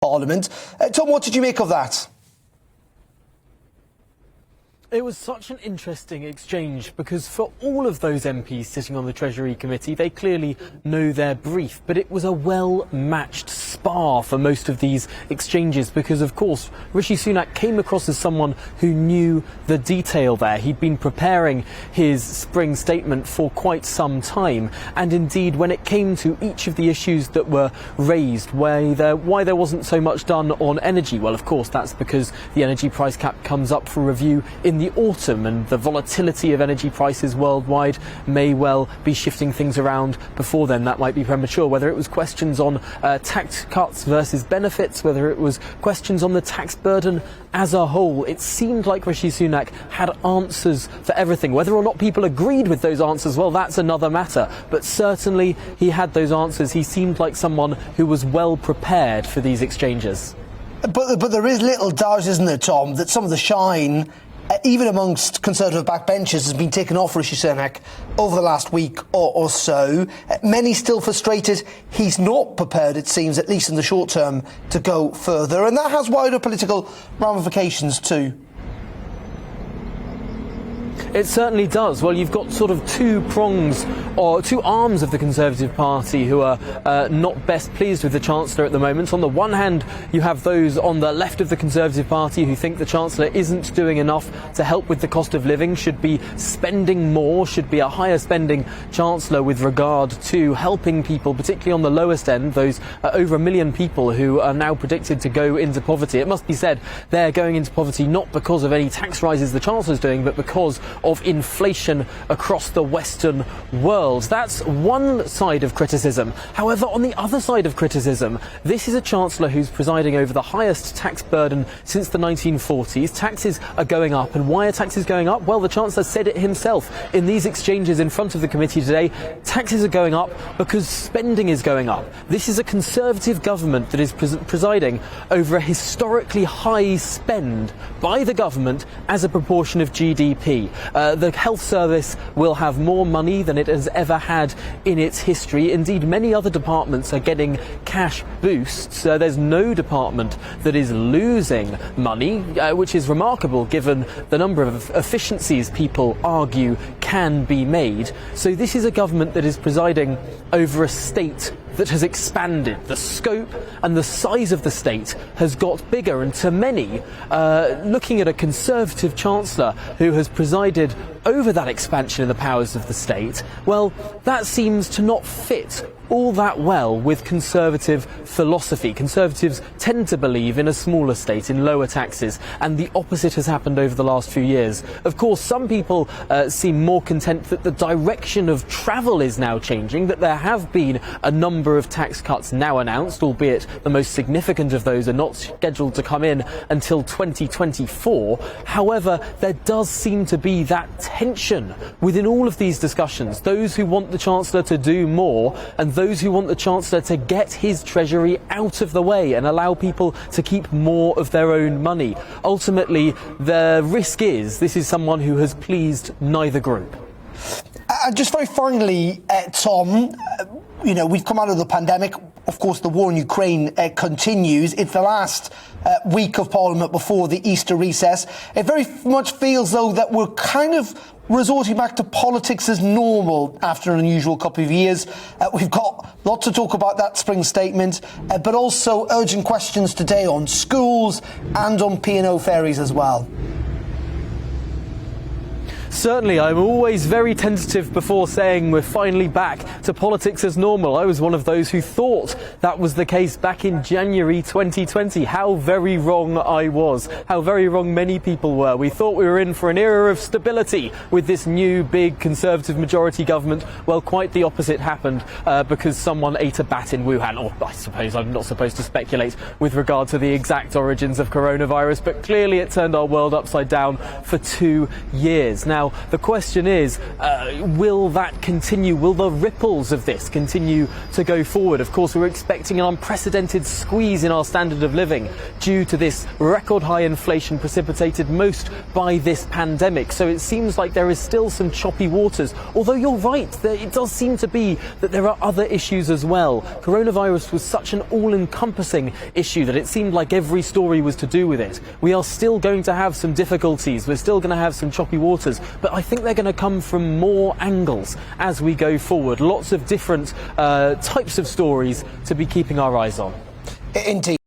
Parliament. Tom, what did you make of that? It was such an interesting exchange because for all of those MPs sitting on the Treasury Committee, they clearly know their brief, but it was a well-matched spar for most of these exchanges because, of course, Rishi Sunak came across as someone who knew the detail there. He'd been preparing his spring statement for quite some time, and indeed, when it came to each of the issues that were raised, why there wasn't so much done on energy, well, of course, that's because the energy price cap comes up for review in the autumn, and the volatility of energy prices worldwide may well be shifting things around before then. That might be premature. Whether it was questions on tax cuts versus benefits, whether it was questions on the tax burden as a whole, it seemed like Rishi Sunak had answers for everything. Whether or not people agreed with those answers, well, that's another matter. But certainly he had those answers. He seemed like someone who was well prepared for these exchanges. But there is little doubt, isn't there, Tom, that some of the shine, even amongst Conservative backbenchers, has been taken off Rishi Sunak over the last week or so. Many still frustrated he's not prepared, it seems, at least in the short term, to go further. And that has wider political ramifications too. It certainly does. Well, you've got sort of two prongs or two arms of the Conservative Party who are not best pleased with the Chancellor at the moment. On the one hand, you have those on the left of the Conservative Party who think the Chancellor isn't doing enough to help with the cost of living, should be spending more, should be a higher spending Chancellor with regard to helping people, particularly on the lowest end, those over 1 million people who are now predicted to go into poverty. It must be said they're going into poverty not because of any tax rises the Chancellor's doing, but because of inflation across the Western world. That's one side of criticism. However, on the other side of criticism, this is a Chancellor who's presiding over the highest tax burden since the 1940s. Taxes are going up. And why are taxes going up? Well, the Chancellor said it himself in these exchanges in front of the committee today. Taxes are going up because spending is going up. This is a Conservative government that is presiding over a historically high spend by the government as a proportion of GDP. The health service will have more money than it has ever had in its history. Indeed, many other departments are getting cash boosts. There's no department that is losing money, which is remarkable given the number of efficiencies people argue can be made. So this is a government that is presiding over a state that has expanded. The scope and the size of the state has got bigger, and to many, looking at a Conservative Chancellor who has presided over that expansion in the powers of the state, well, that seems to not fit all that well with Conservative philosophy. Conservatives tend to believe in a smaller state, in lower taxes, and the opposite has happened over the last few years. Of course, some people seem more content that the direction of travel is now changing, that there have been a number of tax cuts now announced, albeit the most significant of those are not scheduled to come in until 2024. However, there does seem to be that tension within all of these discussions. Those who want the Chancellor to do more and those who want the Chancellor to get his Treasury out of the way and allow people to keep more of their own money. Ultimately, the risk is this is someone who has pleased neither group. Just very finally, Tom, we've come out of the pandemic. Of course, the war in Ukraine continues. It's the last week of Parliament before the Easter recess. It very much feels, though, that we're kind of resorting back to politics as normal after an unusual couple of years. We've got lots to talk about that spring statement, but also urgent questions today on schools and on P&O ferries as well. Certainly, I'm always very tentative before saying we're finally back to politics as normal. I was one of those who thought that was the case back in January 2020. How very wrong I was. How very wrong many people were. We thought we were in for an era of stability with this new big Conservative majority government. Well, quite the opposite happened because someone ate a bat in Wuhan. Or I suppose I'm not supposed to speculate with regard to the exact origins of coronavirus, but clearly it turned our world upside down for 2 years. Now, Now, the question is, will that continue? Will the ripples of this continue to go forward? Of course, we're expecting an unprecedented squeeze in our standard of living due to this record high inflation precipitated most by this pandemic. So it seems like there is still some choppy waters. Although you're right, it does seem to be that there are other issues as well. Coronavirus was such an all-encompassing issue that it seemed like every story was to do with it. We are still going to have some difficulties. We're still going to have some choppy waters, but I think they're going to come from more angles as we go forward. Lots of different types of stories to be keeping our eyes on. Indeed.